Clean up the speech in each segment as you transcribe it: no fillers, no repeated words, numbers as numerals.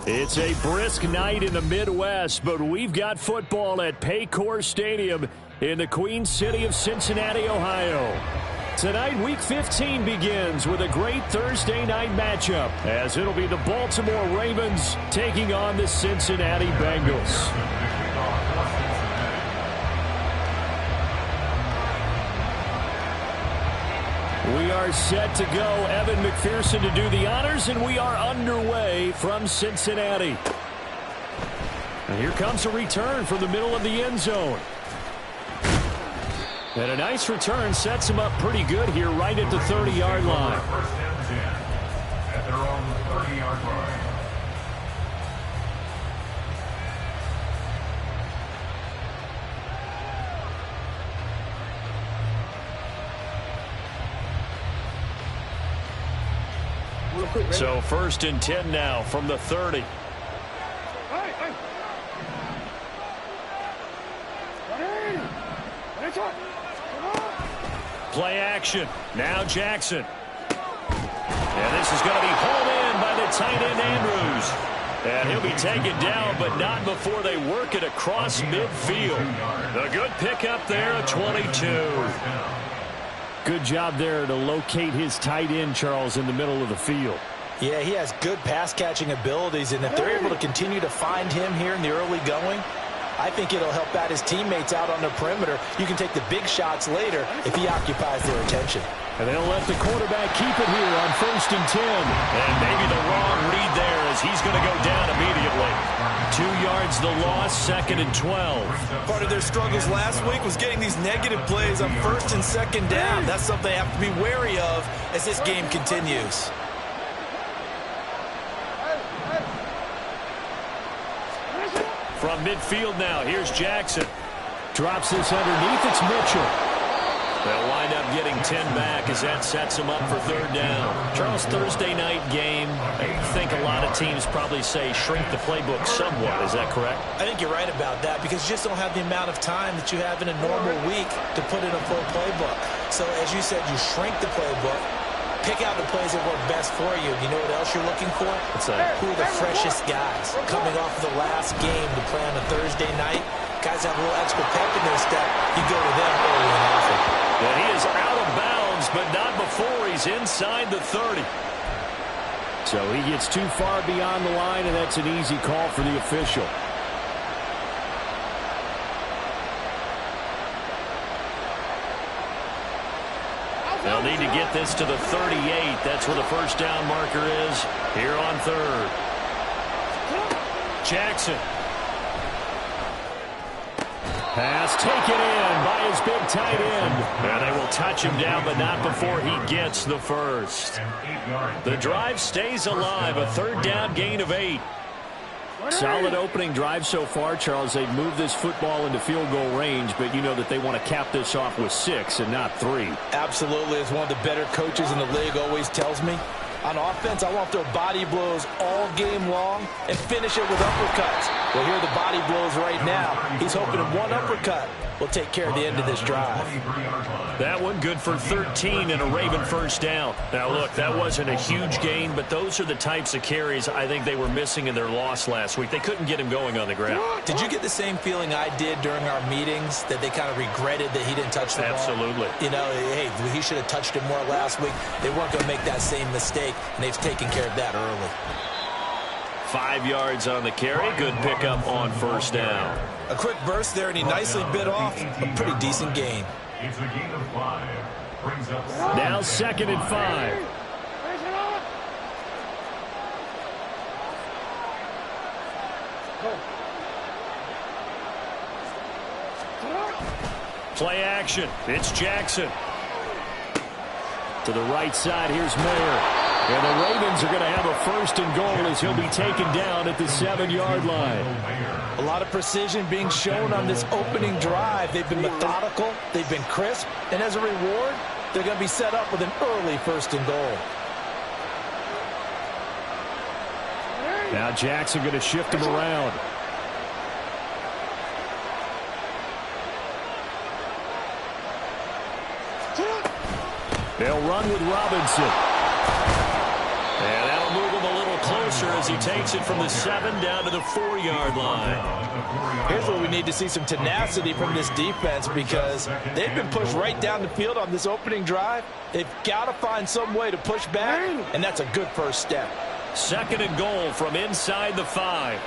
It's a brisk night in the Midwest, but we've got football at Paycor Stadium in the Queen City of Cincinnati, Ohio. Tonight, Week 15 begins with a great Thursday night matchup, as it'll be the Baltimore Ravens taking on the Cincinnati Bengals. We are set to go. Evan McPherson to do the honors, and we are underway from Cincinnati. And here comes a return from the middle of the end zone. And a nice return sets him up pretty good here right at the 30-yard line. First and 10 at their own 30-yard line. So first and 10 now from the 30. Play action. Now Jackson. And this is going to be hauled in by the tight end Andrews. And he'll be taken down, but not before they work it across midfield. A good pickup there, a 22. Good job there to locate his tight end, Charles, in the middle of the field. Yeah, he has good pass-catching abilities, and if they're able to continue to find him here in the early going, I think it'll help out his teammates out on the perimeter. You can take the big shots later if he occupies their attention. And they'll let the quarterback keep it here on first and 10. And maybe the wrong read there as he's going to go down immediately. 2 yards the loss, second and 12. Part of their struggles last week was getting these negative plays on first and second down. That's something they have to be wary of as this game continues. From midfield now, here's Jackson. Drops this underneath, it's Mitchell. They'll wind up getting 10 back as that sets them up for third down. Charles, Thursday night game, I think a lot of teams probably say shrink the playbook somewhat. Is that correct? I think you're right about that because you just don't have the amount of time that you have in a normal week to put in a full playbook. So as you said, you shrink the playbook. Pick out the plays that work best for you. You know what else you're looking for? Who are the freshest guys coming off of the last game to play on a Thursday night? Guys have a little extra pep in their step. You go to them early and often. And he is out of bounds, but not before he's inside the 30. So he gets too far beyond the line, and that's an easy call for the official. They'll need to get this to the 38. That's where the first down marker is here on third. Jackson. Pass taken in by his big tight end. And they will touch him down, but not before he gets the first. The drive stays alive. A third down gain of 8. Solid opening drive so far, Charles. They've moved this football into field goal range, but you know that they want to cap this off with 6 and not 3. Absolutely. As one of the better coaches in the league always tells me, on offense, I want their body blows all game long and finish it with uppercuts. Well, here are the body blows right now. He's hoping one uppercut will take care of the end of this drive. That one good for 13 and a Raven first down. Now, look, that wasn't a huge gain, but those are the types of carries I think they were missing in their loss last week. They couldn't get him going on the ground. Did you get the same feeling I did during our meetings, that they kind of regretted that he didn't touch the ball? Absolutely. You know, hey, he should have touched it more last week. They weren't going to make that same mistake, and they've taken care of that early. 5 yards on the carry. Good pickup on first down. A quick burst there, and he nicely bit off a pretty decent gain. It's a gain of 5. Brings up now second and 5. Play action. It's Jackson. To the right side, here's Mayer. And the Ravens are going to have a first and goal as he'll be taken down at the 7-yard line. A lot of precision being shown on this opening drive. They've been methodical, they've been crisp, and as a reward, they're going to be set up with an early first and goal. Now Jackson going to shift him around. They'll run with Robinson. And that'll move him a little closer as he takes it from the 7 down to the 4-yard line. Here's where we need to see some tenacity from this defense because they've been pushed right down the field on this opening drive. They've got to find some way to push back, and that's a good first step. 2nd and goal from inside the 5.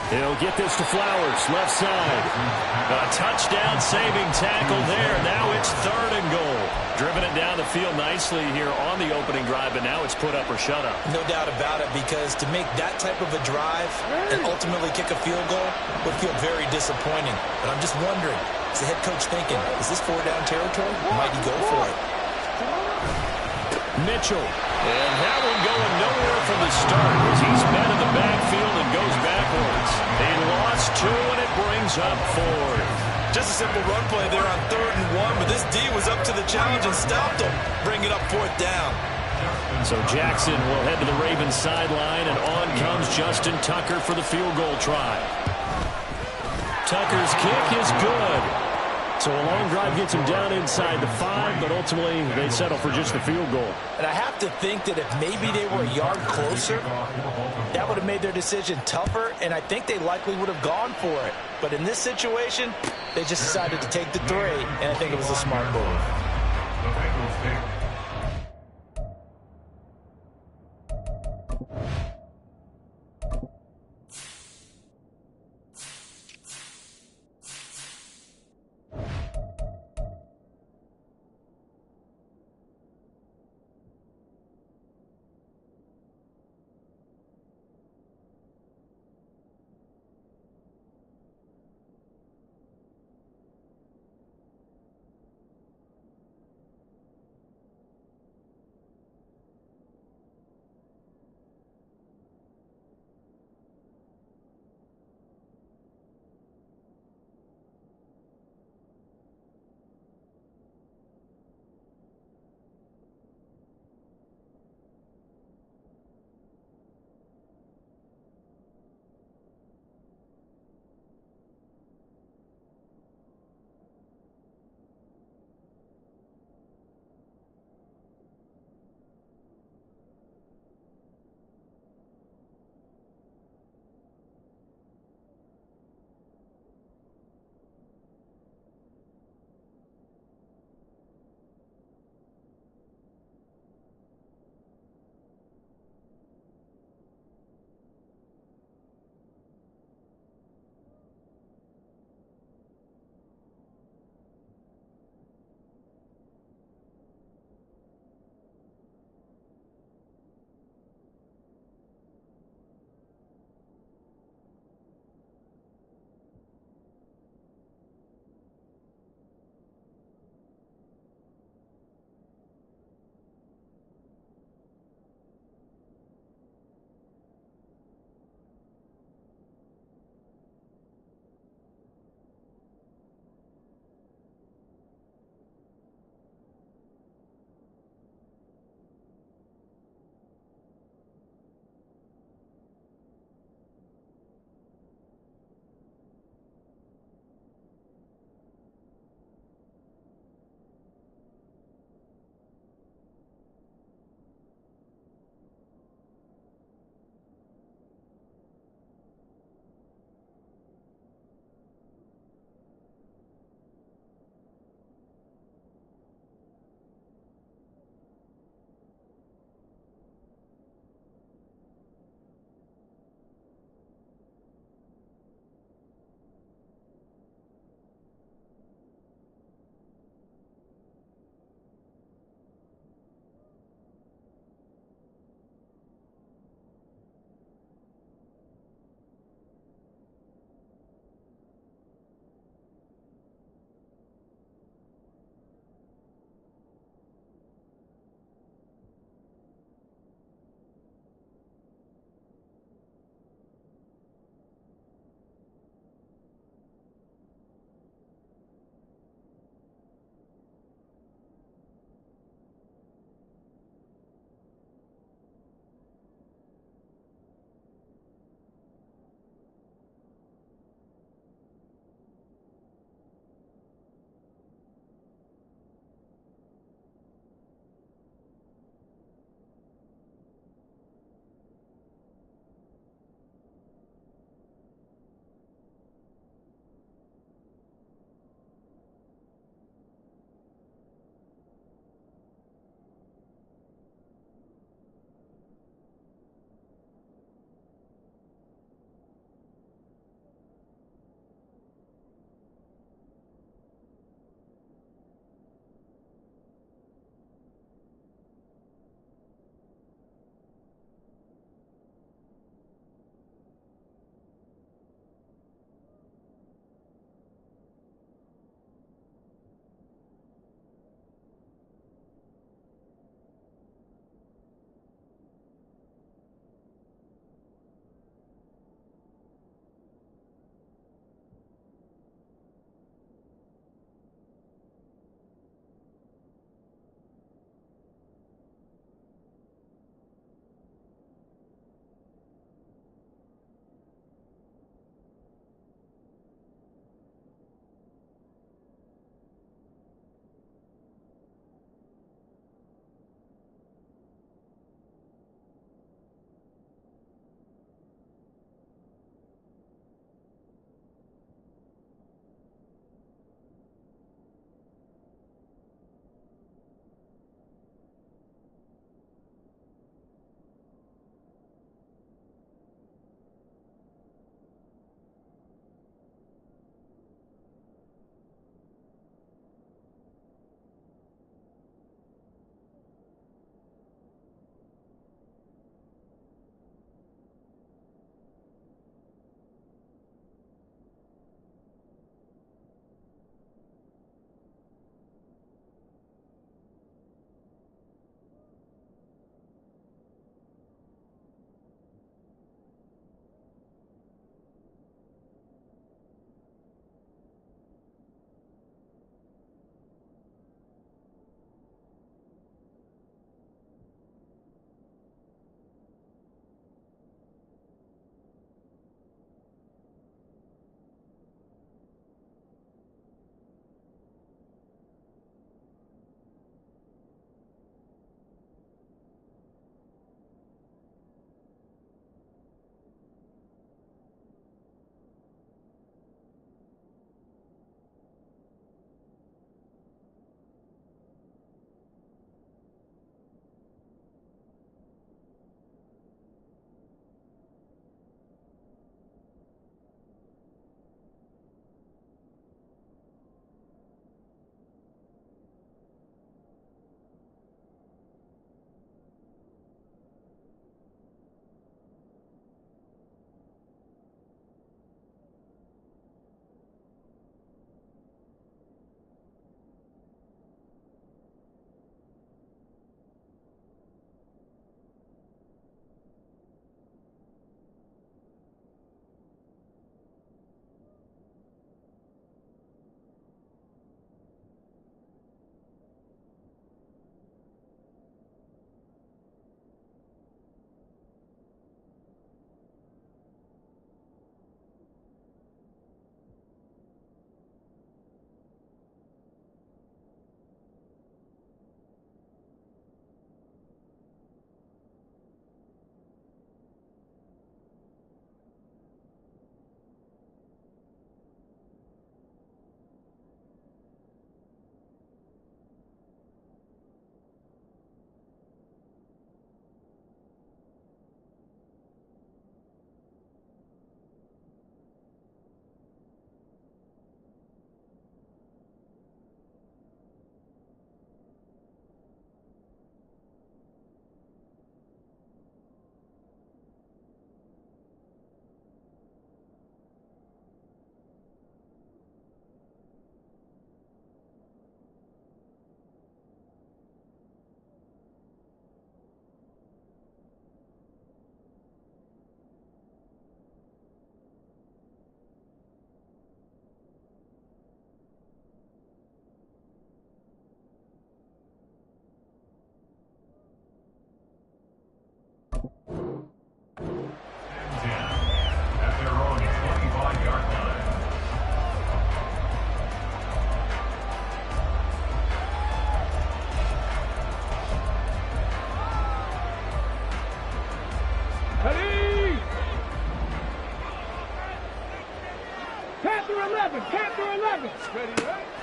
He'll get this to Flowers, left side. A touchdown-saving tackle there. Now it's 3rd and goal. Driven it down the field nicely here on the opening drive, but now it's put up or shut up. No doubt about it, because to make that type of a drive and ultimately kick a field goal would feel very disappointing. But I'm just wondering, is the head coach thinking, is this 4-down territory? Might he go for it? Mitchell. And that one going nowhere from the start as he's met in the backfield and goes backwards. He lost 2, and it brings up 4. Just a simple run play there on 3rd and 1, but this D was up to the challenge and stopped him. Bring it up 4th down. So Jackson will head to the Ravens sideline, and on comes Justin Tucker for the field goal try. Tucker's kick is good. So a long drive gets him down inside the 5, but ultimately they settle for just the field goal. And I have to think that if maybe they were a yard closer, that would have made their decision tougher, and I think they likely would have gone for it. But in this situation, they just decided to take the 3, and I think it was a smart move.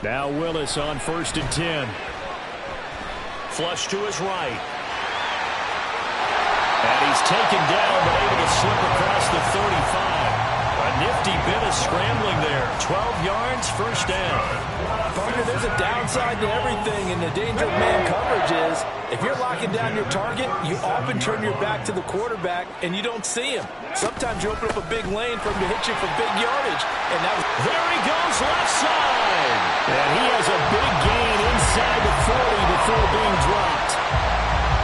Now Willis on 1st and 10. Flush to his right. And he's taken down, but able to slip across the 35. A nifty bit of scrambling there. 12 yards, first down. Partner, there's a downside to everything, and the danger of man coverage is if you're locking down your target, you often turn your back to the quarterback, and you don't see him. Sometimes you open up a big lane for him to hit you for big yardage. And that was there he goes, left side. And he has a big gain inside the 40 before being dropped.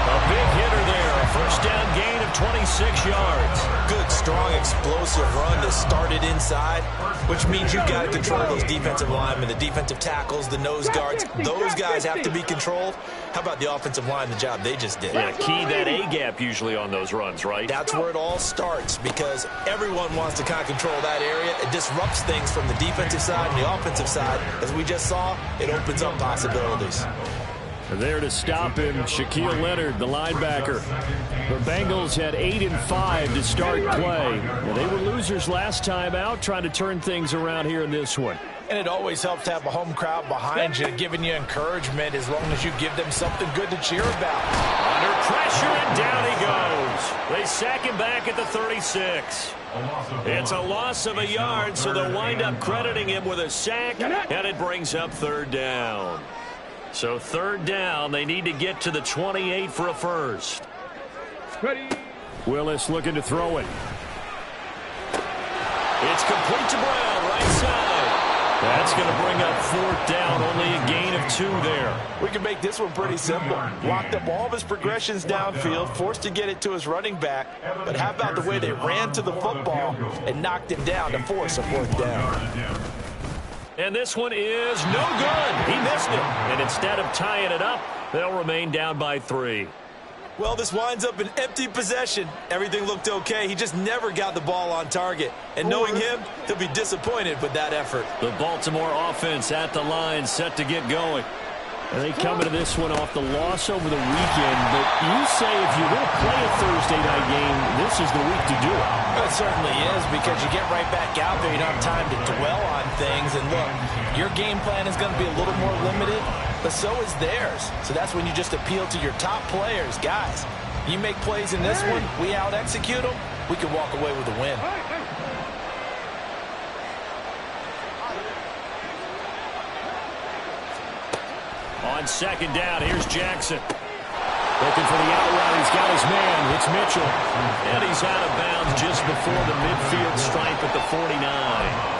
A big hitter there. A first down gain of 26 yards. Good, strong, explosive run that started inside, which means you've got to control those defensive linemen, the defensive tackles, the nose guards. Those guys have to be controlled. How about the offensive line, the job they just did? Yeah, key that A-gap usually on those runs, right? That's where it all starts because everyone wants to kind of control that area. It disrupts things from the defensive side and the offensive side. As we just saw, it opens up possibilities. There to stop him, Shaquille Leonard, the linebacker. The Bengals had 8-5 to start play. Well, they were losers last time out, trying to turn things around here in this one. And it always helps to have a home crowd behind you, giving you encouragement as long as you give them something good to cheer about. Under pressure, and down he goes. They sack him back at the 36. It's a loss of a yard, so they'll wind up crediting him with a sack, and it brings up 3rd down. So 3rd down, they need to get to the 28 for a first. Willis looking to throw it. It's complete to Brown, right side. That's going to bring up 4th down, only a gain of 2 there. We can make this one pretty simple. Locked up all of his progressions downfield, forced to get it to his running back. But how about the way they ran to the football and knocked him down to force a 4th down? And this one is no good. He missed it. And instead of tying it up, they'll remain down by 3. Well, this winds up an empty possession. Everything looked okay. He just never got the ball on target. And knowing him, he'll be disappointed with that effort. The Baltimore offense at the line, set to get going. And they come into this one off the loss over the weekend. But you say if you're going to play a Thursday night game, this is the week to do it. Well, it certainly is because you get right back out there. You don't have time to dwell on things. And look, your game plan is going to be a little more limited, but so is theirs. So that's when you just appeal to your top players. Guys, you make plays in this one, we out-execute them, we can walk away with a win. On 2nd down, here's Jackson. Looking for the outright. He's got his man. It's Mitchell. And he's out of bounds just before the midfield stripe at the 49.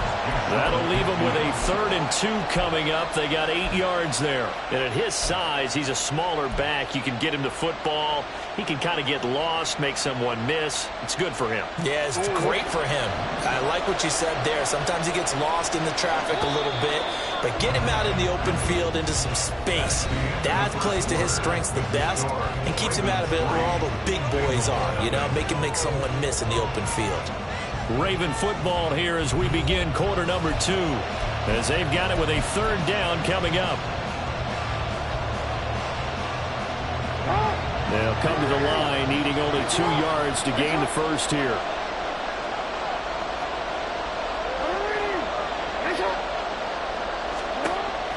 That'll leave him with a 3rd and 2 coming up. They got 8 yards there. And at his size, he's a smaller back. You can get him to football. He can kind of get lost, make someone miss. It's good for him. Yeah, it's great for him. I like what you said there. Sometimes he gets lost in the traffic a little bit. But get him out in the open field into some space. That plays to his strengths the best and keeps him out of it where all the big boys are. You know, make him make someone miss in the open field. Raven football here as we begin quarter number 2. As they've got it with a 3rd down coming up. They'll come to the line, needing only 2 yards to gain the first here.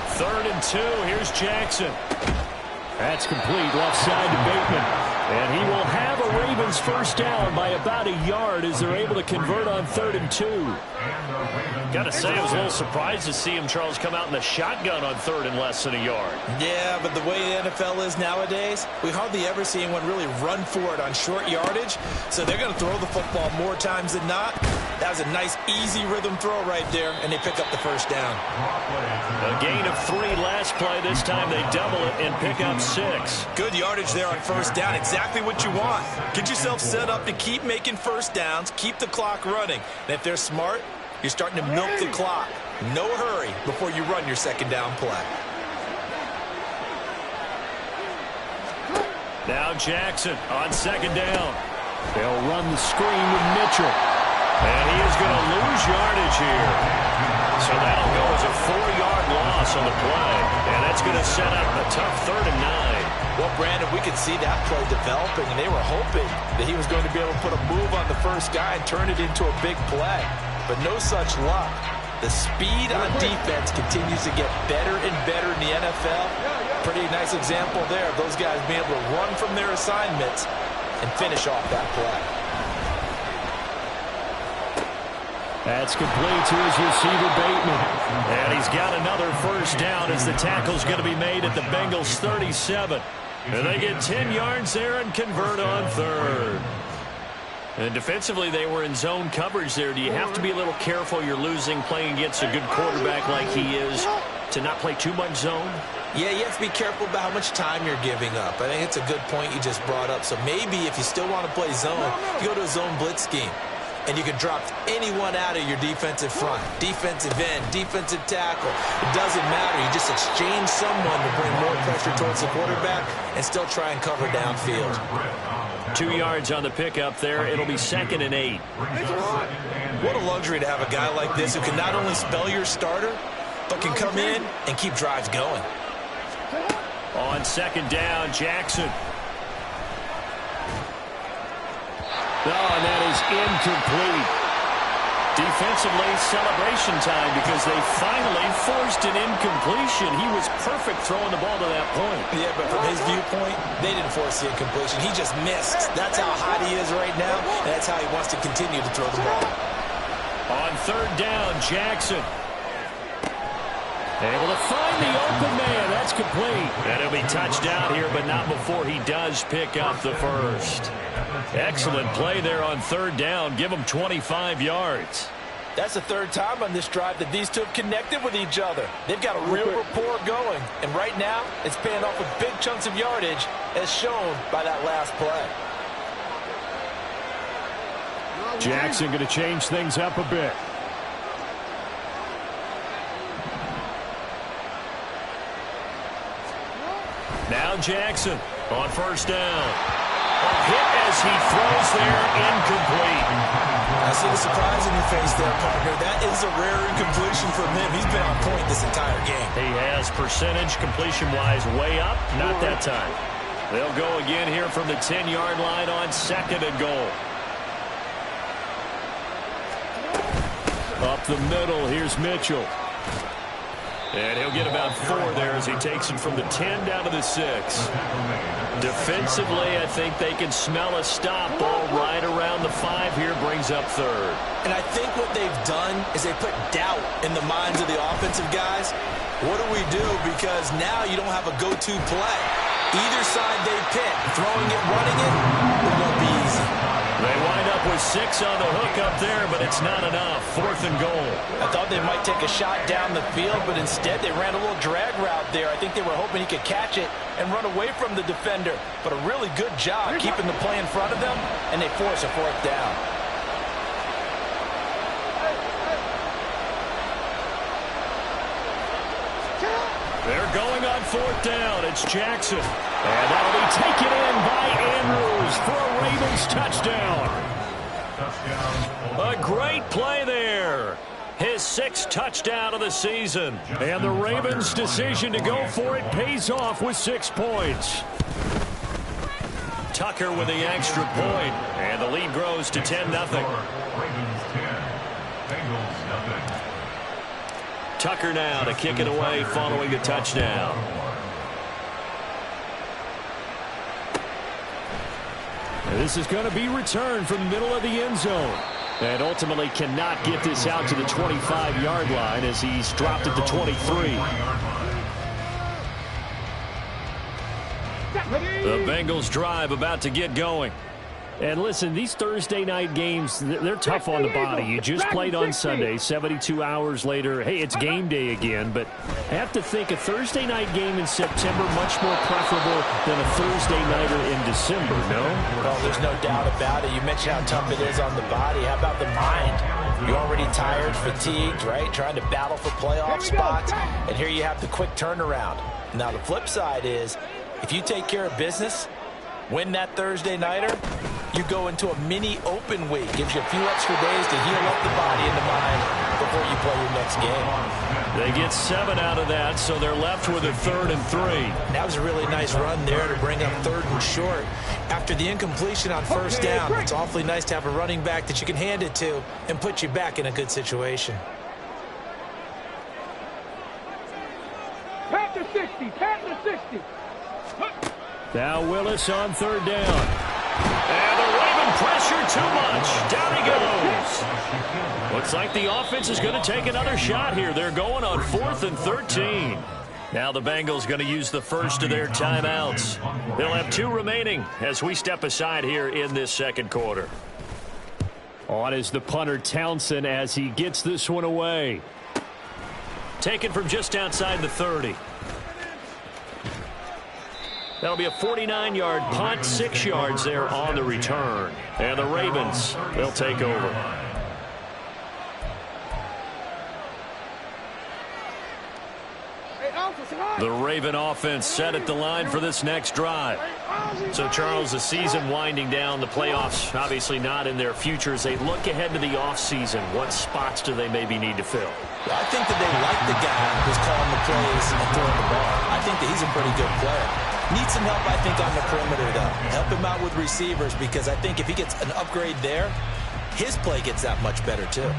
Third and 2. Here's Jackson. That's complete, left side to Bateman. And he will have a Ravens first down by about a yard as they're able to convert on 3rd and 2. Got to say, I was a little surprised to see him, Charles, come out in the shotgun on 3rd and less than a yard. Yeah, but the way the NFL is nowadays, we hardly ever see anyone really run for it on short yardage. So they're going to throw the football more times than not. That was a nice, easy rhythm throw right there, and they pick up the first down. A gain of 3 last play. This time they double it and pick up 6. Good yardage there on first down. Exactly what you want. Get yourself set up to keep making first downs, keep the clock running. And if they're smart, you're starting to milk the clock. No hurry before you run your second down play. Now Jackson on 2nd down. They'll run the screen with Mitchell. And he is going to lose yardage here. So that'll go as a 4-yard loss on the play. And that's going to set up a tough 3rd and 9. Well, Brandon, we could see that play developing, and they were hoping that he was going to be able to put a move on the first guy and turn it into a big play. But no such luck. The speed on defense continues to get better and better in the NFL. Pretty nice example there of those guys being able to run from their assignments and finish off that play. That's complete to his receiver, Bateman. And he's got another first down as the tackle's going to be made at the Bengals' 37. And they get 10 yards there and convert on third. And defensively, they were in zone coverage there. Do you have to be a little careful you're losing playing against a good quarterback like he is to not play too much zone? Yeah, you have to be careful about how much time you're giving up. I think it's a good point you just brought up. So maybe if you still want to play zone, you go to a zone blitz scheme. And you can drop anyone out of your defensive front. Defensive end, defensive tackle. It doesn't matter. You just exchange someone to bring more pressure towards the quarterback and still try and cover downfield. 2 yards on the pickup there. It'll be 2nd and 8. What a luxury to have a guy like this who can not only spell your starter, but can come in and keep drives going. On 2nd down, Jackson. Oh, and that is incomplete. Defensively, celebration time because they finally forced an incompletion. He was perfect throwing the ball to that point. Yeah, but from his viewpoint, they didn't force the incompletion. He just missed. That's how hot he is right now, and that's how he wants to continue to throw the ball. On 3rd down, Jackson. Able to find the open man. That's complete. And he'll be touched down here, but not before he does pick up the first. Excellent play there on 3rd down. Give him 25 yards. That's the 3rd time on this drive that these two have connected with each other. They've got a real rapport going. And right now, it's paying off with big chunks of yardage, as shown by that last play. Jackson going to change things up a bit. Now Jackson on 1st down. A hit as he throws there, incomplete. I see the surprise in your face there, partner. That is a rare incompletion from him. He's been on point this entire game. He has percentage completion-wise way up. Not that time. They'll go again here from the 10-yard line on 2nd and goal. Up the middle, here's Mitchell. And he'll get about 4 there as he takes him from the 10 down to the 6. Defensively, I think they can smell a stop. Ball right around the 5 here, brings up 3rd. And I think what they've done is they put doubt in the minds of the offensive guys. What do we do? Because now you don't have a go-to play. Either side they pick, throwing it, running it, it won't be easy. They wind up with 6 on the hook up there, but it's not enough. 4th and goal. I thought they might take a shot down the field, but instead they ran a little drag route there. I think they were hoping he could catch it and run away from the defender. But a really good job keeping the play in front of them, and they force a 4th down. They're going on 4th down. It's Jackson. And that'll be taken in by Andrews for a Ravens touchdown. A great play there. His 6th touchdown of the season. And the Ravens' decision to go for it pays off with 6 points. Tucker with the extra point. And the lead grows to 10-0. Tucker now to kick it away following the touchdown. And this is going to be returned from the middle of the end zone. And ultimately cannot get this out to the 25-yard line as he's dropped at the 23. The Bengals drive about to get going. And listen, these Thursday night games, they're tough on the body. You just played on Sunday, 72 hours later. Hey, it's game day again. But I have to think a Thursday night game in September much more preferable than a Thursday nighter in December, no? Well, there's no doubt about it. You mentioned how tough it is on the body. How about the mind? You're already tired, fatigued, right? Trying to battle for playoff spots. And here you have the quick turnaround. Now, the flip side is if you take care of business, win that Thursday nighter, you go into a mini open week. Gives you a few extra days to heal up the body and the mind before you play your next game. They get 7 out of that, so they're left with a 3rd and 3. That was a really nice run there to bring up 3rd and short. After the incompletion on 1st down, it's awfully nice to have a running back that you can hand it to and put you back in a good situation. 60, 10 to 60. Now Willis on third down. And the Raven pressure too much. Down he goes. Looks like the offense is going to take another shot here. They're going on 4th and 13. Now the Bengals going to use the first of their timeouts. They'll have 2 remaining as we step aside here in this second quarter. On is the punter Townsend as he gets this one away. Taken from just outside the 30. That'll be a 49-yard punt, 6 yards there on the return. And the Ravens, they'll take over. The Raven offense set at the line for this next drive. So, Charles, the season winding down, the playoffs obviously not in their future. As they look ahead to the offseason, what spots do they maybe need to fill? I think that they like the guy who's calling the plays and throwing the ball. I think that he's a pretty good player. Needs some help, I think, on the perimeter, though. Help him out with receivers, because I think if he gets an upgrade there, his play gets that much better, too.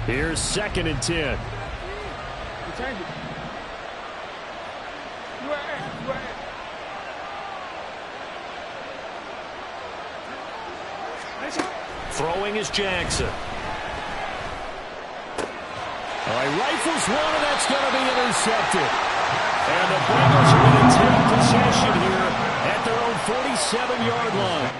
Here's 2nd and 10. Throwing is Jackson. All right, rifles one, and that's going to be intercepted. And the Bengals are going to take possession here at their own 47-yard line.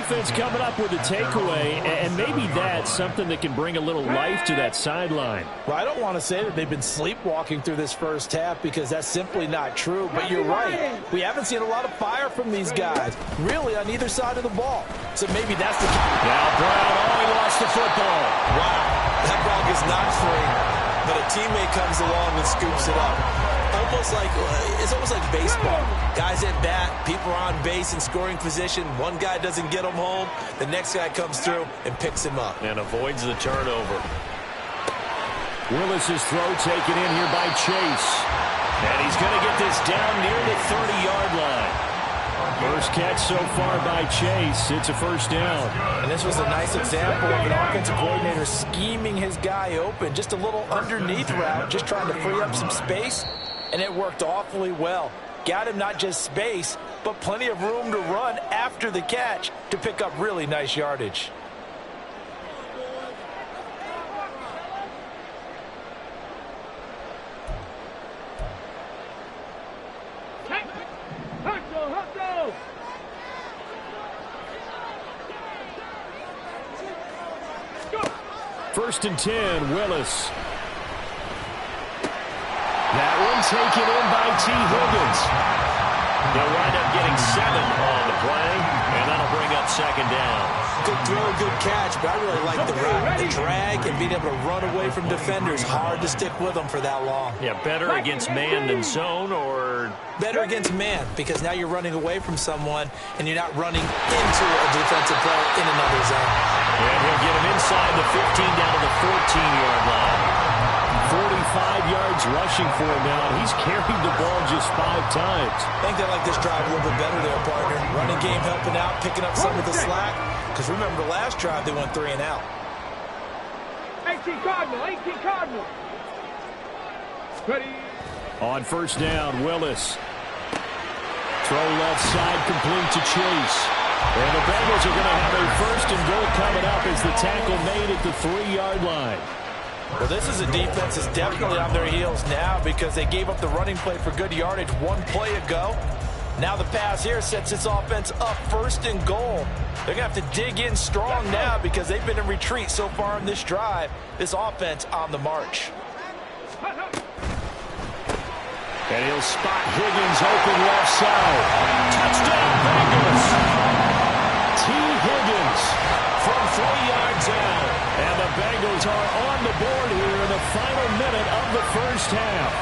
Defense coming up with a takeaway, and maybe that's something that can bring a little life to that sideline. Well, I don't want to say that they've been sleepwalking through this first half, because that's simply not true, but you're right. We haven't seen a lot of fire from these guys, really, on either side of the ball. So maybe that's the key. Now Brown, he lost the football. Wow, that ball is not free, but a teammate comes along and scoops it up. It's almost like baseball. Guys at bat, people are on base in scoring position. One guy doesn't get him home. The next guy comes through and picks him up. And avoids the turnover. Willis's throw taken in here by Chase. And he's going to get this down near the 30-yard line. First catch so far by Chase. It's a first down. And this was a nice example of an offensive coordinator scheming his guy open. Just a little underneath route, just trying to free up some space. And it worked awfully well. Got him not just space, but plenty of room to run after the catch to pick up really nice yardage. First and 10, Willis. That one taken in by T. Higgins. They'll wind up getting 7 on the play, and that'll bring up second down. Good throw, good catch, but I really like the route. The drag and being able to run away from defenders. Hard to stick with them for that long. Yeah, better against man than zone, or? Better against man, because now you're running away from someone, and you're not running into a defensive player in another zone. And he'll get him inside the 15 down to the 14-yard line. 45 yards rushing for him now. He's carried the ball just 5 times. I think they like this drive a little bit better there, partner. Running game helping out, picking up some of the slack. Because remember, the last drive, they went 3 and out. 18 Cardinal, 18 Cardinal. Ready. On first down, Willis. Throw left side, complete to Chase. And the Bengals are going to have a first and goal coming up as the tackle made at the 3-yard line. Well, this is a defense that's definitely on their heels now, because they gave up the running play for good yardage 1 play ago. Now the pass here sets this offense up first and goal. They're going to have to dig in strong now, because they've been in retreat so far in this drive. This offense on the march. And he'll spot Higgins open left side. Touchdown, Bengals. T. Higgins from 3 yards out. And the Bengals are on the board here in the final minute of the first half.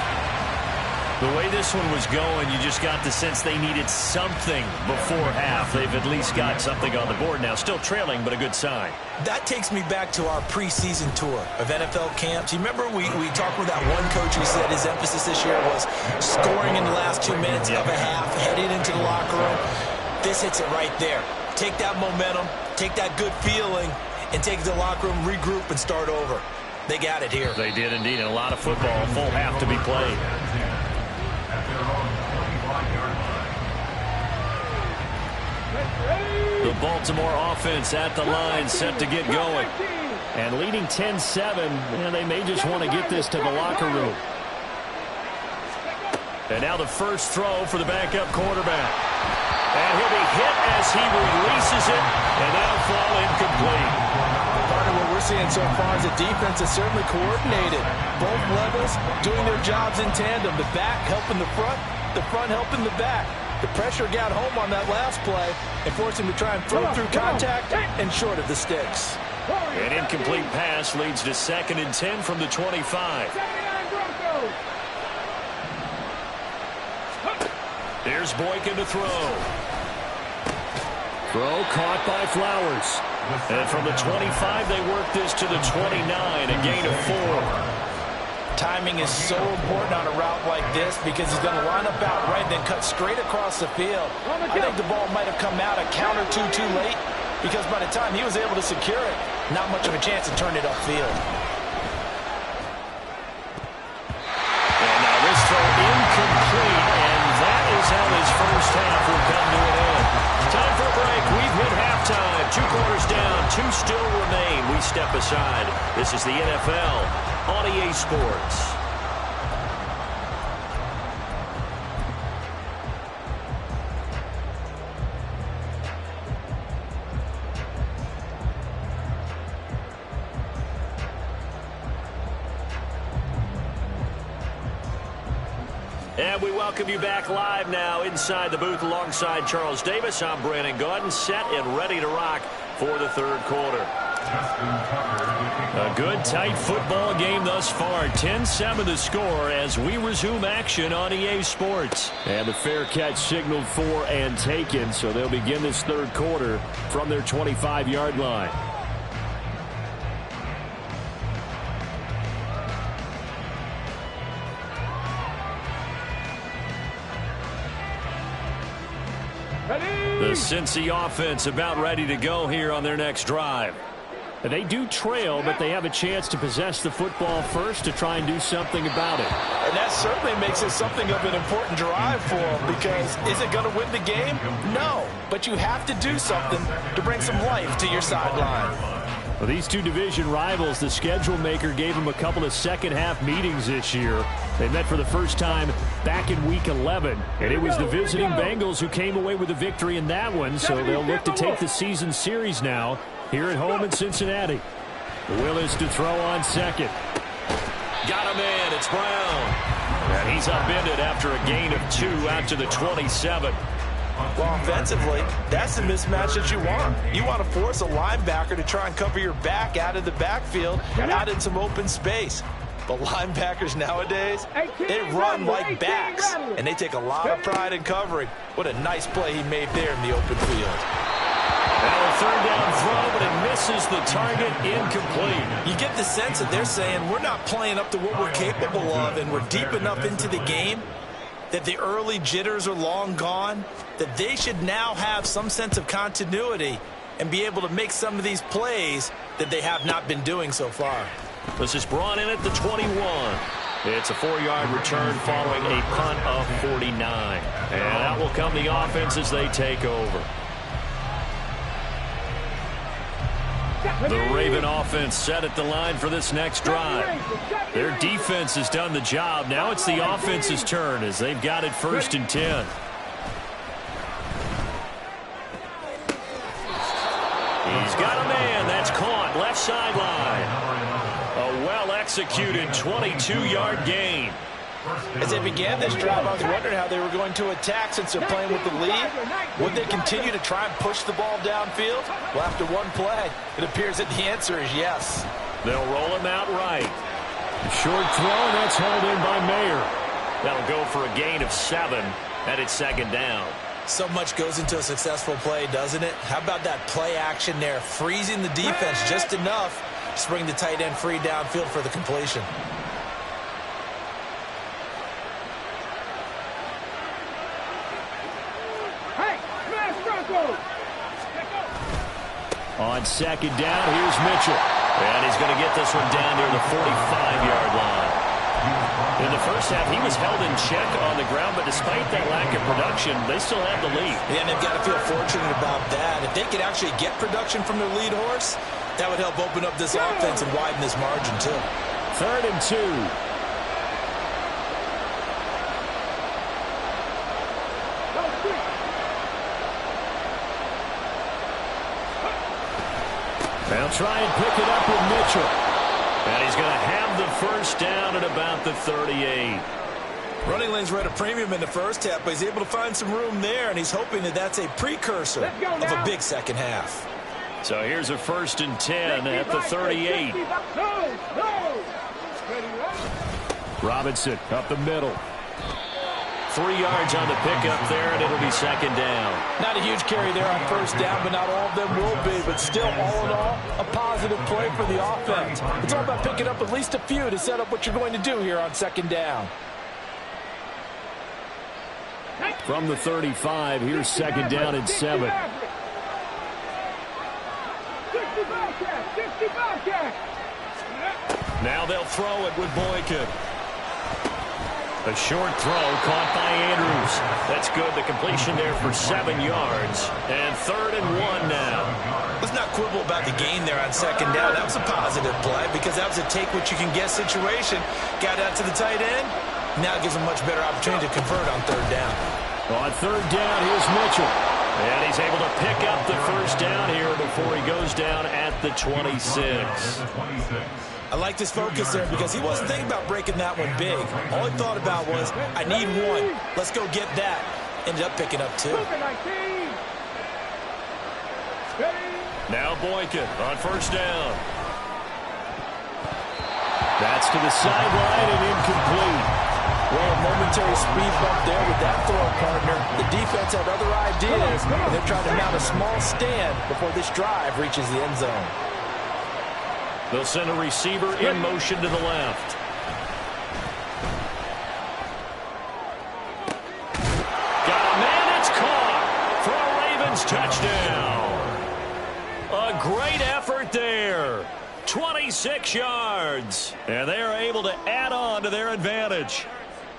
The way this one was going, you just got the sense they needed something before half. They've at least got something on the board now. Still trailing, but a good sign. That takes me back to our preseason tour of NFL camps. You remember we talked with that one coach who said his emphasis this year was scoring in the last 2 minutes of a half, heading into the locker room. This hits it right there. Take that momentum, take that good feeling, and take it to the locker room, regroup, and start over. They got it here. They did indeed, and a lot of football, full half to be played. The Baltimore offense at the line, set to get going. And leading 10-7, and they may just want to get this to the locker room. And now the first throw for the backup quarterback. And he'll be hit as he releases it, and that'll fall incomplete. Part of what we're seeing so far is a defense that's certainly coordinated. Both levels doing their jobs in tandem. The back helping the front helping the back. The pressure got home on that last play and forced him to try and throw through contact and short of the sticks. An incomplete pass leads to 2nd and 10 from the 25. Here's Boykin to throw. Throw caught by Flowers. And from the 25, they work this to the 29, a gain of 4. Timing is so important on a route like this because he's going to line up out right, then cut straight across the field. I think the ball might have come out a count or two too late because by the time he was able to secure it, not much of a chance to turn it upfield. And now this throw incomplete, and that is how this first half will come to an end. Time for a break. We've hit halftime. 2 quarters down, 2 still remain. We step aside. This is the NFL on EA Sports. And we welcome you back live now inside the booth alongside Charles Davis. I'm Brandon Gaudin, set and ready to rock for the third quarter. A good, tight football game thus far. 10-7 the score as we resume action on EA Sports. And the fair catch signaled for and taken, so they'll begin this third quarter from their 25-yard line. The Cincy offense about ready to go here on their next drive. They do trail, but they have a chance to possess the football first to try and do something about it. And that certainly makes it something of an important drive for them because is it going to win the game? No, but you have to do something to bring some life to your sideline. Well, these two division rivals, the schedule maker gave them a couple of second-half meetings this year. They met for the first time back in Week 11, and it was the visiting Bengals who came away with a victory in that one, so they'll look to take the season series now here at home in Cincinnati. Willis to throw on second. Got him in. It's Brown. And he's upended after a gain of 2 out to the 27. Well, offensively, that's the mismatch that you want. You want to force a linebacker to try and cover your back out of the backfield, out in some open space. But linebackers nowadays, they run like backs, and they take a lot of pride in covering. What a nice play he made there in the open field. Now a third down throw, but it misses the target, incomplete. You get the sense that they're saying we're not playing up to what we're capable of, and we're deep enough into the game that the early jitters are long gone, that they should now have some sense of continuity and be able to make some of these plays that they have not been doing so far. This is brought in at the 21. It's a 4-yard return following a punt of 49. And out will come the offense as they take over. The Raven offense set at the line for this next drive. Their defense has done the job. Now it's the offense's turn as they've got it 1st and 10. He's got a man. That's caught. Left sideline. A well-executed 22-yard gain. As they began this drive, I was wondering how they were going to attack since they're playing with the lead. Would they continue to try and push the ball downfield? Well, after one play, it appears that the answer is yes. They'll roll him out right. Short throw, and that's hauled in by Mayer. That'll go for a gain of 7, and it's second down. So much goes into a successful play, doesn't it? How about that play action there, freezing the defense just enough to bring the tight end free downfield for the completion. Hey, smash Bronco! On second down, here's Mitchell. And he's going to get this one down near the 45-yard line. In the first half, he was held in check on the ground, but despite that lack of production, they still have the lead. Yeah, and they've got to feel fortunate about that. If they could actually get production from their lead horse, that would help open up this offense and widen this margin, too. 3rd and 2. They'll try and pick it up with Mitchell. And he's going to have the first down at about the 38. Running lanes were at a premium in the first half, but he's able to find some room there, and he's hoping that that's a precursor of a big second half. So here's a 1st and 10 at the 38. Robinson up the middle. 3 yards on the pickup there, and it'll be second down. Not a huge carry there on first down, but not all of them will be. But still, all in all, a positive play for the offense. It's all about picking up at least a few to set up what you're going to do here on second down. From the 35, here's second down and 7. Now they'll throw it with Boykin. A short throw caught by Andrews. That's good. The completion there for 7 yards. And 3rd and 1 now. Let's not quibble about the gain there on second down. That was a positive play because that was a take-what-you-can-get situation. Got out to the tight end. Now it gives him a much better opportunity to convert on 3rd down. On 3rd down, here's Mitchell. And he's able to pick up the first down here before he goes down at the 26. I like this focus there because he wasn't thinking about breaking that one big. All he thought about was, I need one. Let's go get that. Ended up picking up 2. Now Boykin on first down. That's to the sideline and incomplete. Well, a momentary speed bump there with that throw, partner. The defense had other ideas, and they're trying to mount a small stand before this drive reaches the end zone. They'll send a receiver in motion to the left. Got a man, it's caught for a Ravens touchdown. A great effort there. 26 yards. And they are able to add on to their advantage.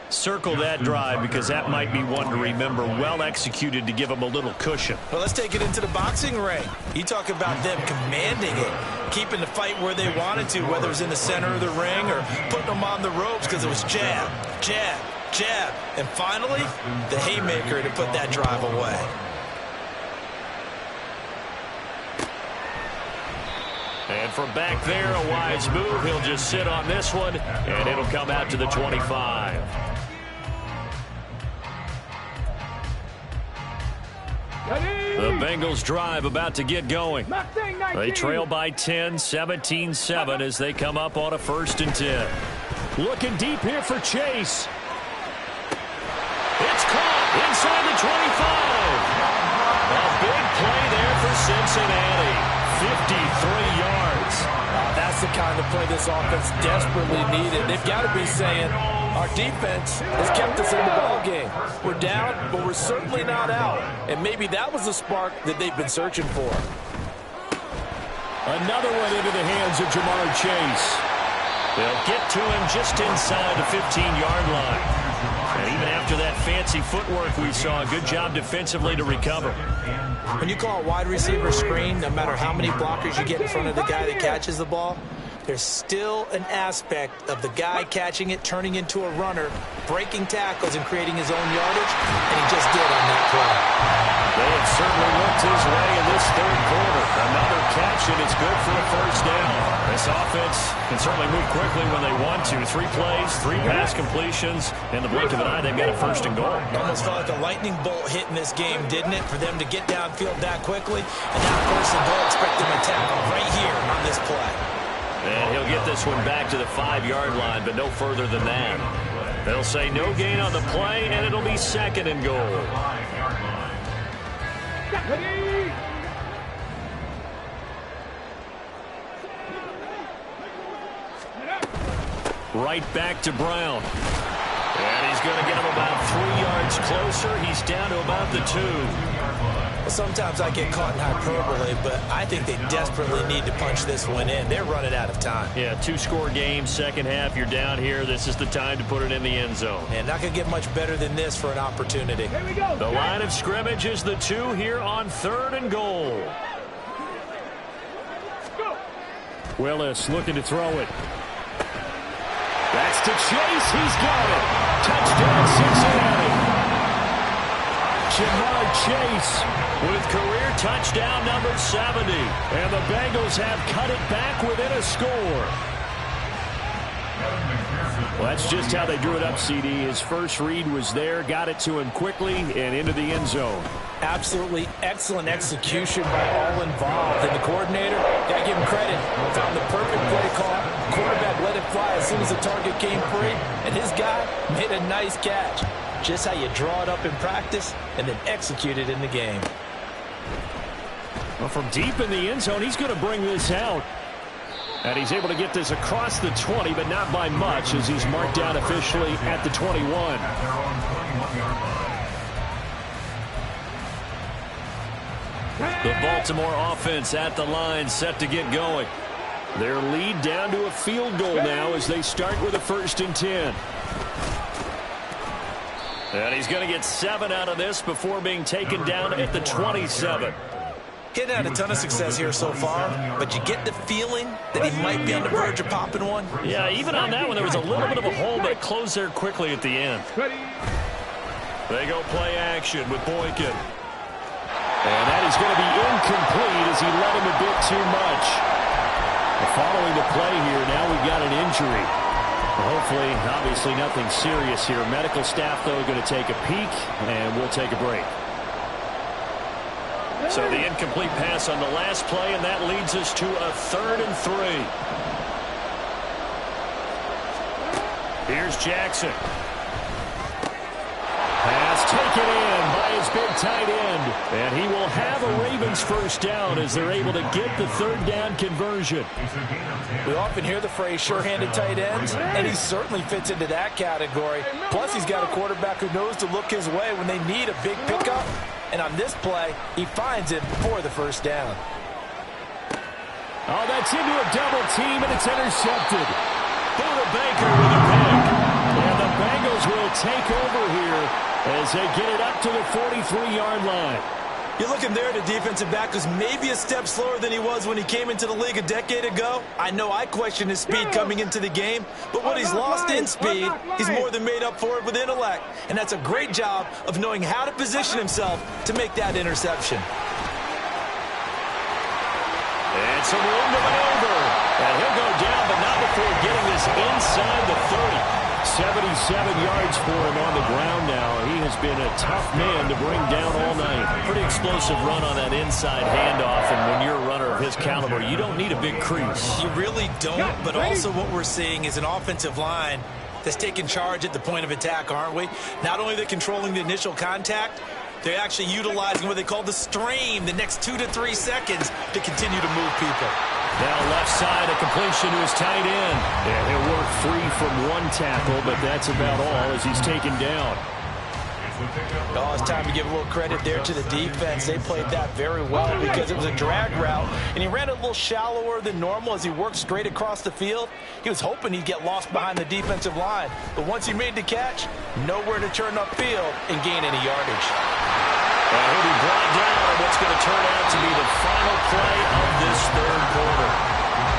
Circle that drive because that might be one to remember. Well executed to give them a little cushion. Well, let's take it into the boxing ring. You talk about them commanding it, keeping the fight where they wanted to, whether it was in the center of the ring or putting them on the ropes because it was jab, jab, jab. And finally, the haymaker to put that drive away. And from back there, a wise move. He'll just sit on this one, and it'll come out to the 25. The Bengals drive about to get going. They trail by 10, 17-7 as they come up on a 1st and 10. Looking deep here for Chase. It's caught inside the 25. A big play there for Cincinnati. 53 yards. That's the kind of play this offense desperately needed. They've got to be saying, our defense has kept us in the ballgame. We're down, but we're certainly not out. And maybe that was the spark that they've been searching for. Another one into the hands of Jamar Chase. They'll get to him just inside the 15-yard line. And even after that fancy footwork we saw, a good job defensively to recover. When you call a wide receiver screen, no matter how many blockers you get in front of the guy that catches the ball, there's still an aspect of the guy catching it, turning into a runner, breaking tackles and creating his own yardage, and he just did on that play. They have certainly looked his way in this 3rd quarter. Another catch, and it's good for a first down. This offense can certainly move quickly when they want to. 3 plays, 3 pass completions. In the blink of an eye, they've got a 1st and goal. Almost felt like a lightning bolt hit in this game, didn't it, for them to get downfield that quickly? And now 1st and goal, expect them to tackle right here on this play. And he'll get this one back to the 5-yard line, but no further than that. They'll say no gain on the play, and it'll be second and goal. Ready? Right back to Brown. And he's going to get him about 3 yards closer. He's down to about the 2. Well, sometimes I get caught in hyperbole, but I think they desperately need to punch this one in. They're running out of time. Yeah, 2-score game, second half. You're down here. This is the time to put it in the end zone. And not going to get much better than this for an opportunity. Here we go. The line of scrimmage is the 2 here on 3rd and goal. Go. Willis looking to throw it. That's to Chase. He's got it. Touchdown, Cincinnati. Jamar Chase with career touchdown number 70. And the Bengals have cut it back within a score. Well, that's just how they drew it up, CD. His first read was there, got it to him quickly, and into the end zone. Absolutely excellent execution by all involved. And the coordinator, got to give him credit, found the perfect play call. Quarterback let it fly as soon as the target came free, and his guy made a nice catch. Just how you draw it up in practice and then execute it in the game. Well, from deep in the end zone, he's going to bring this out. And he's able to get this across the 20, but not by much, as he's marked down officially at the 21. The Baltimore offense at the line, set to get going. Their lead down to a field goal now as they start with a 1st and 10. And he's going to get 7 out of this before being taken down at the 27. Getting had a ton of success here so far, but you get the feeling that he might be on the verge of popping one. Yeah, even on that one, there was a little bit of a hole, but it closed there quickly at the end. Ready? They go play action with Boykin. And that is going to be incomplete as he led him a bit too much. Following the play here, now we've got an injury. Hopefully, obviously nothing serious here. Medical staff, though, going to take a peek, and we'll take a break. So the incomplete pass on the last play, and that leads us to a 3rd and 3. Here's Jackson. Pass taken in by his big tight end. And he will have a Ravens 1st down as they're able to get the 3rd down conversion. We often hear the phrase sure-handed tight ends, and he certainly fits into that category. Plus, he's got a quarterback who knows to look his way when they need a big pickup. And on this play, he finds it for the 1st down. Oh, that's into a double team, and it's intercepted. Buda Baker with a pick. And the Bengals will take over here as they get it up to the 43-yard line. You're looking there at a defensive back who's maybe a step slower than he was when he came into the league a decade ago. I know I questioned his speed coming into the game, but what he's lost in speed, he's more than made up for it with intellect. And that's a great job of knowing how to position himself to make that interception. And some room to maneuver. And he'll go down, but not before getting this inside the 30. 77 yards for him on the ground now. He has been a tough man to bring down all night. Pretty explosive run on that inside handoff, and when you're a runner of his caliber, you don't need a big crease. You really don't, but also what we're seeing is an offensive line that's taking charge at the point of attack, aren't we? Not only are they controlling the initial contact, they're actually utilizing what they call the stream, the next 2 to 3 seconds, to continue to move people. Now left side, a completion to his tight end. And he'll work free from one tackle, but that's about all as he's taken down. Oh, it's time to give a little credit there to the defense. They played that very well because it was a drag route, and he ran a little shallower than normal as he worked straight across the field. He was hoping he'd get lost behind the defensive line, but once he made the catch, nowhere to turn upfield and gain any yardage. And he'll be brought down on what's going to turn out to be the final play of this 3rd quarter.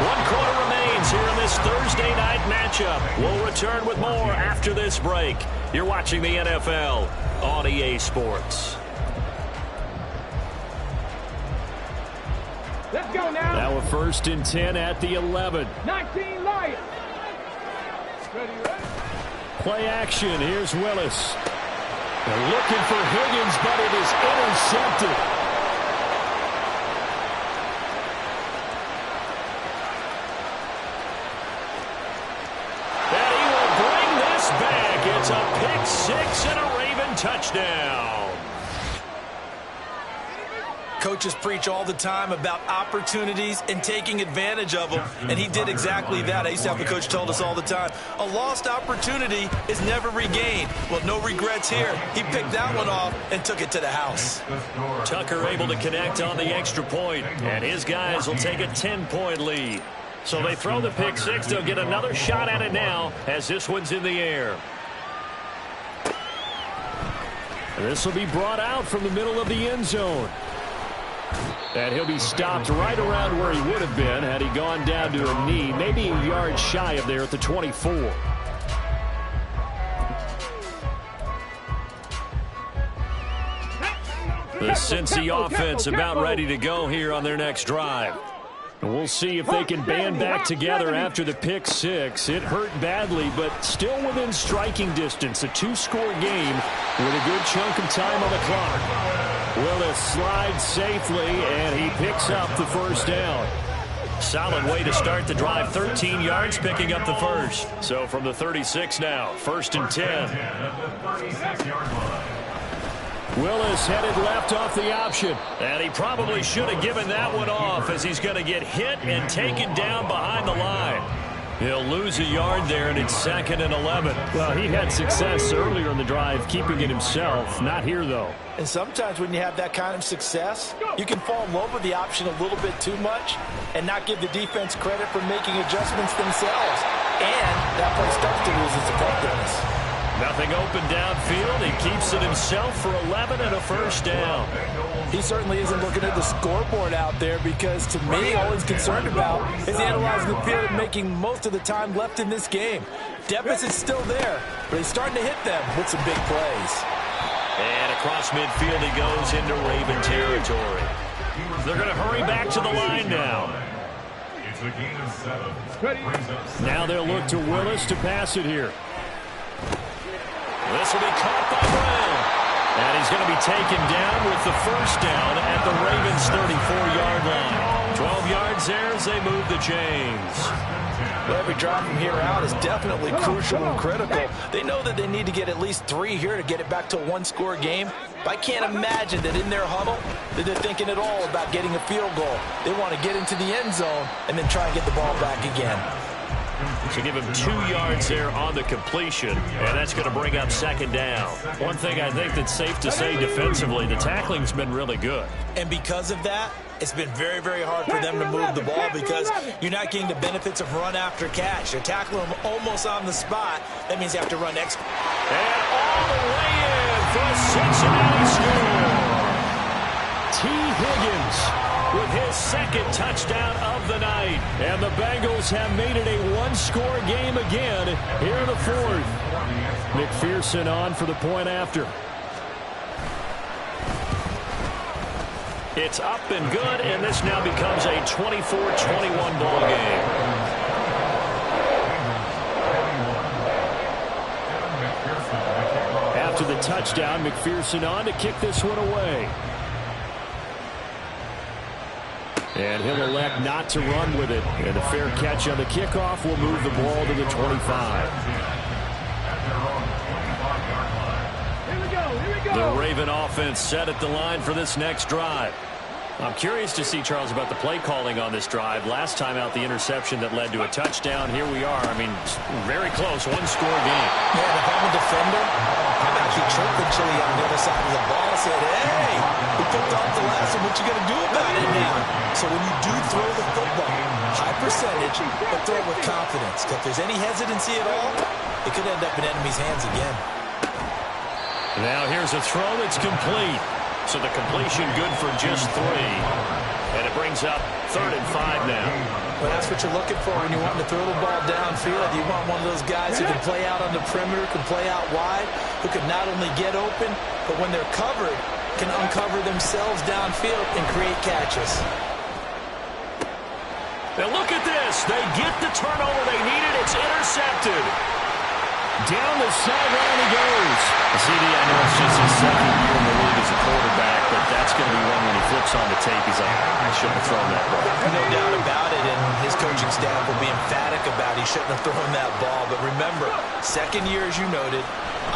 1 quarter remains here in this Thursday night matchup. We'll return with more after this break. You're watching the NFL on EA Sports. Let's go now. Now a 1st and 10 at the 11. 19 Lions. Ready, ready. Play action. Here's Willis. They're looking for Higgins, but it is intercepted. And he will bring this back. It's Coaches preach all the time about opportunities and taking advantage of them, and he did exactly that. I used to have a coach told us all the time, a lost opportunity is never regained. Well, no regrets here. He picked that one off and took it to the house. Tucker able to connect on the extra point, and his guys will take a 10-point lead. So they throw the pick six. They'll get another shot at it now as this one's in the air. This will be brought out from the middle of the end zone. And he'll be stopped right around where he would have been had he gone down to a knee, maybe a yard shy of there at the 24. The Cincy offense about ready to go here on their next drive. And we'll see if they can band back together after the pick six. It hurt badly, but still within striking distance. A two-score game with a good chunk of time on the clock. Willis slides safely, and he picks up the first down. Solid way to start the drive. 13 yards, picking up the first. So from the 36 now, 1st and 10. Willis headed left off the option. And he probably should have given that one off as he's going to get hit and taken down behind the line. He'll lose a yard there, and it's 2nd and 11. Well, he had success earlier in the drive keeping it himself. Not here, though. And sometimes when you have that kind of success, you can fall in love with the option a little bit too much and not give the defense credit for making adjustments themselves. And that play starts to lose its effectiveness. Nothing open downfield. He keeps it himself for 11 and a first down. He certainly isn't looking at the scoreboard out there because, to me, all he's concerned about is analyzing the field and making most of the time left in this game. Deficit's still there, but he's starting to hit them with some big plays. And across midfield he goes into Raven territory. They're going to hurry back to the line now. It's a gain of 7. Now they'll look to Willis to pass it here. This will be caught by Brown. And he's going to be taken down with the first down at the Ravens' 34-yard line. 12 yards there as they move the chains. Well, every drive from here out is definitely crucial and critical. They know that they need to get at least 3 here to get it back to a one-score game. But I can't imagine that in their huddle that they're thinking at all about getting a field goal. They want to get into the end zone and then try and get the ball back again. So give him 2 yards there on the completion, and that's going to bring up 2nd down. One thing I think that's safe to say defensively, the tackling's been really good. And because of that, it's been very, very hard for them to move the ball because you're not getting the benefits of run after catch. You're tackling them almost on the spot. That means you have to run extra. And all the way in for a Cincinnati score. T. Higgins with his 2nd touchdown of the night. And the Bengals have made it a one-score game again here in the 4th. McPherson on for the point after. It's up and good, and this now becomes a 24-21 ball game. After the touchdown, McPherson on to kick this one away. And he'll elect not to run with it. And a fair catch on the kickoff will move the ball to the 25. The Raven offense set at the line for this next drive. I'm curious to see, Charles, about the play calling on this drive. Last time out, the interception that led to a touchdown. Here we are. I mean, very close, one-score game. Yeah, if I'm a defender, I'm actually chirping Chili on the other side of the ball. I said, hey, we picked off the last one. What you going to do about it now? So when you do throw the football, high percentage, but throw it with confidence. If there's any hesitancy at all, it could end up in enemy's hands again. Now here's a throw that's complete. So the completion good for just 3. And it brings up 3rd and 5 now. Well, that's what you're looking for when you want to throw the ball downfield. You want one of those guys who can play out on the perimeter, can play out wide, who can not only get open, but when they're covered, can uncover themselves downfield and create catches. Now look at this. They get the turnover they needed. It's intercepted. Down the sideline he goes. CD, I know it's just his 2nd year in the league as a quarterback, but that's going to be one when he flips on the tape. He's like, I shouldn't have thrown that ball. No doubt about it, and his coaching staff will be emphatic about he shouldn't have thrown that ball. But remember, 2nd year, as you noted,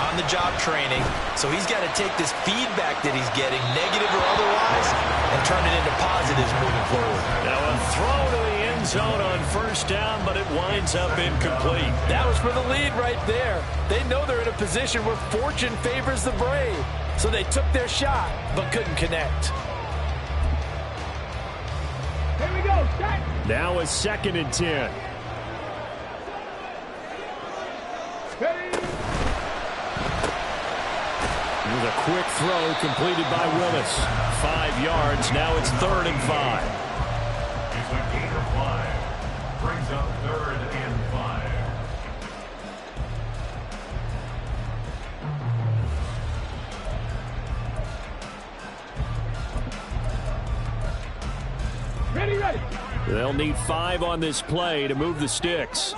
on-the-job training, so he's got to take this feedback that he's getting, negative or otherwise, and turn it into positives moving forward. Now a throw to the end zone on first down, but it winds up incomplete. That was for the lead right there. They know they're in a position where fortune favors the brave. So they took their shot, but couldn't connect. Here we go. Set. Now a 2nd and 10. Ready. With a quick throw completed by Willis. 5 yards. Now it's 3rd and 5. It's a gain of 5. Brings up 3rd and 5. Ready, ready. They'll need 5 on this play to move the sticks.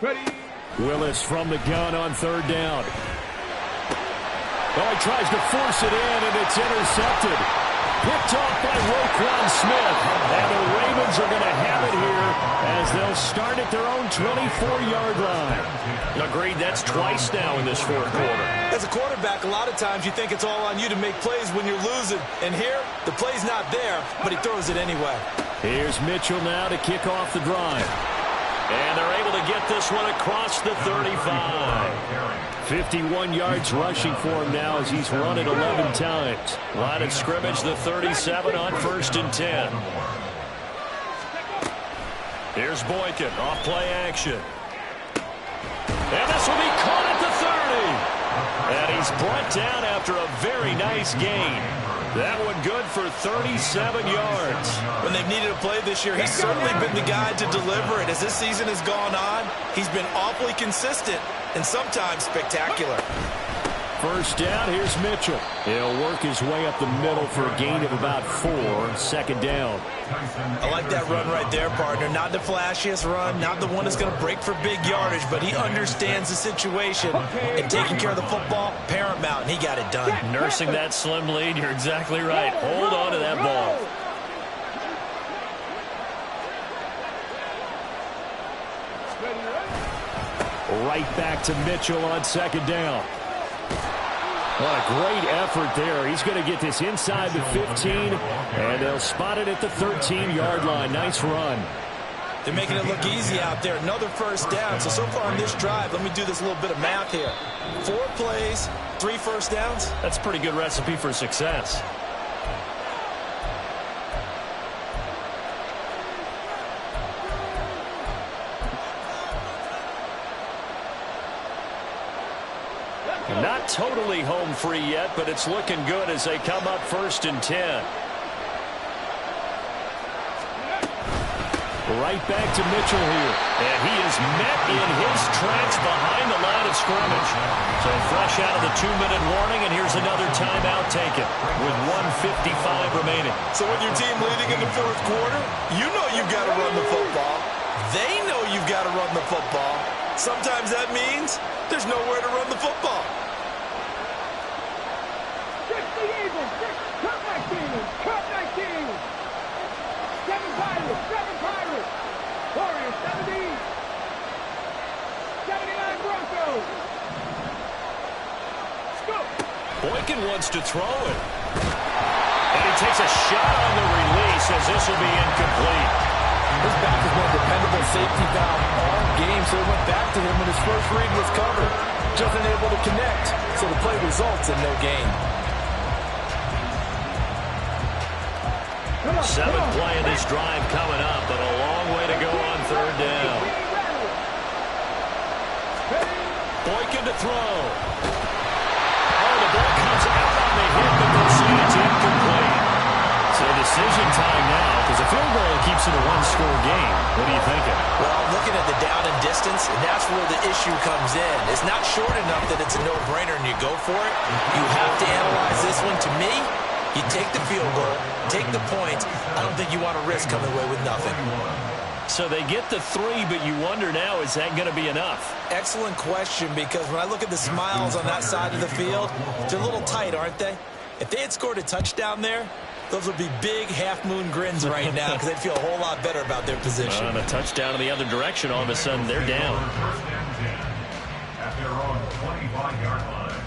Ready. Willis from the gun on 3rd down. Oh, he tries to force it in, and it's intercepted. Picked off by Roquan Smith. And the Ravens are going to have it here as they'll start at their own 24-yard line. Agreed, that's twice now in this 4th quarter. As a quarterback, a lot of times you think it's all on you to make plays when you're losing. And here, the play's not there, but he throws it anyway. Here's Mitchell now to kick off the drive. And they're able to get this one across the 35. 51 yards rushing for him now as he's run it 11 times. Line of scrimmage, the 37 on 1st and 10. Here's Boykin, off play action. And this will be caught at the 30. And he's brought down after a very nice gain. That one good for 37 yards. When they've needed a play this year, he's certainly been the guy to deliver it. As this season has gone on, he's been awfully consistent and sometimes spectacular. First down, here's Mitchell. He'll work his way up the middle for a gain of about 4. 2nd down. I like that run right there, partner. Not the flashiest run, not the one that's going to break for big yardage, but he understands the situation, and taking care of the football, paramount, and he got it done. Nursing that slim lead, you're exactly right. Hold on to that ball. Right back to Mitchell on 2nd down. What a great effort there. He's going to get this inside the 15, and they'll spot it at the 13-yard line. Nice run. They're making it look easy out there. Another first down. So far on this drive, let me do this little bit of math here. 4 plays, 3 first downs. That's a pretty good recipe for success. Not totally home free yet, but it's looking good as they come up 1st and 10. Right back to Mitchell here. And he is met in his tracks behind the line of scrimmage. So fresh out of the 2-minute warning, and here's another timeout taken with 1:55 remaining. So with your team leading in the 4th quarter, you know you've got to run the football. They know you've got to run the football. Sometimes that means there's nowhere to run the football. The Eagles, cut 19, cut 19. 7 Pirates, Warriors, 70. 79 Broncos. Scoop. Boykin wants to throw it. And he takes a shot on the release as this will be incomplete. His back has been a dependable safety valve all game, so it went back to him when his first read was covered. Just unable to connect, so the play results in no gain. 7th play of this drive coming up, but a long way to go on 3rd down. Boykin to throw. Oh, the ball comes out on the hit, but they'll say it's incomplete. So decision time now, because a field goal keeps it a 1-score game. What are you thinking? Well, I'm looking at the down and distance, and that's where the issue comes in. It's not short enough that it's a no-brainer and you go for it. You have to analyze this one. To me, you take the field goal, take the points. I don't think you want to risk coming away with nothing. So they get the 3, but you wonder now, is that going to be enough? Excellent question, because when I look at the smiles on that side of the field, they're a little tight, aren't they? If they had scored a touchdown there, those would be big half-moon grins right now because they'd feel a whole lot better about their position. And a touchdown in the other direction, all of a sudden they're down. at their own 25-yard line.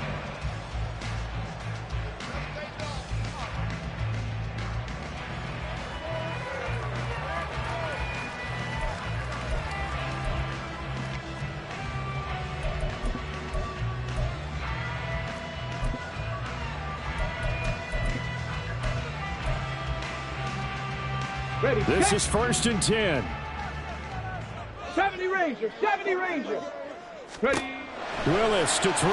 Ready, This set. is 1st and 10. 70 Rangers, 70 Rangers. Ready. Willis to throw.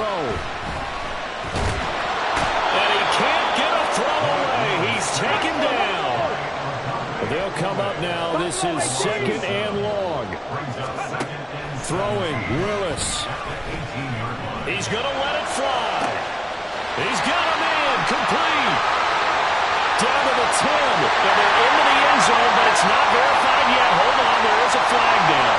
And he can't get a throw away. He's taken down. They'll come up now. This is 2nd and long. Throwing, Willis. He's going to let it fly. He's got him in, complete. Down to the 10, and they're into the end zone, but it's not verified yet. Hold on, there is a flag down.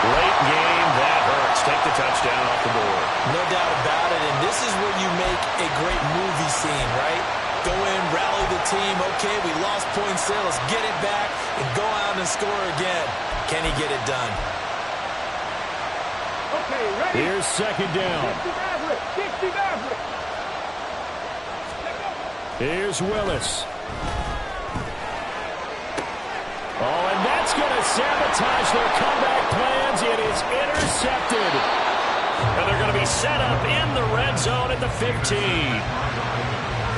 Late game, that hurts. Take the touchdown off the board. No doubt about it, and this is where you make a great movie scene, right? Go in, rally the team. Okay, we lost points there. Let's get it back and go out and score again. Can he get it done? Okay, ready. Here's 2nd down. 60 Maverick, 60 Maverick. Here's Willis. Oh, and that's going to sabotage their comeback plans. It is intercepted. And they're going to be set up in the red zone at the 15.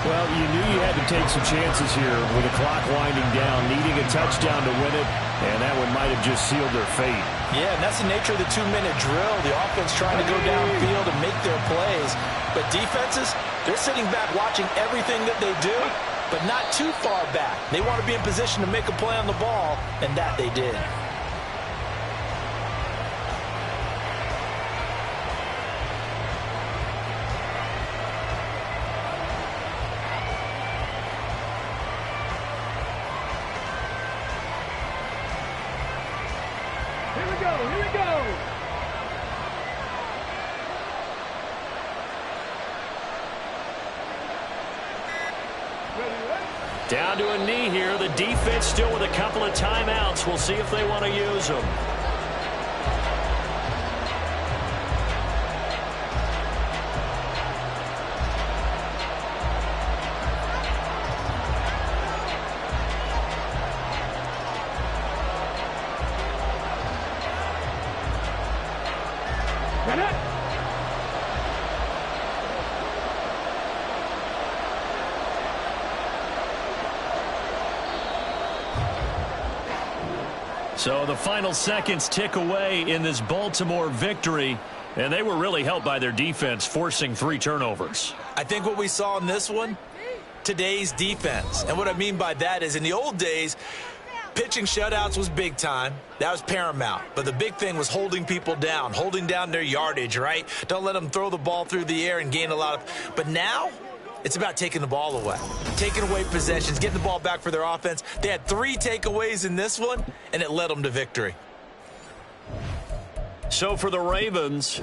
Well, you knew you had to take some chances here with the clock winding down, needing a touchdown to win it, and that one might have just sealed their fate. Yeah, and that's the nature of the 2-minute drill. The offense trying to go downfield and make their plays. But defenses, they're sitting back watching everything that they do, but not too far back. They want to be in position to make a play on the ball, and that they did. Here we go, here we go. Ready, ready. Down to a knee here. The defense still with a couple of timeouts. We'll see if they want to use them. Got it. So the final seconds tick away in this Baltimore victory, and they were really helped by their defense, forcing 3 turnovers. I think what we saw in this one, today's defense. And what I mean by that is in the old days, pitching shutouts was big time. That was paramount. But the big thing was holding people down, holding down their yardage, right? Don't let them throw the ball through the air and gain a lot of... But now, it's about taking the ball away, taking away possessions, getting the ball back for their offense. They had 3 takeaways in this one, and it led them to victory. So for the Ravens,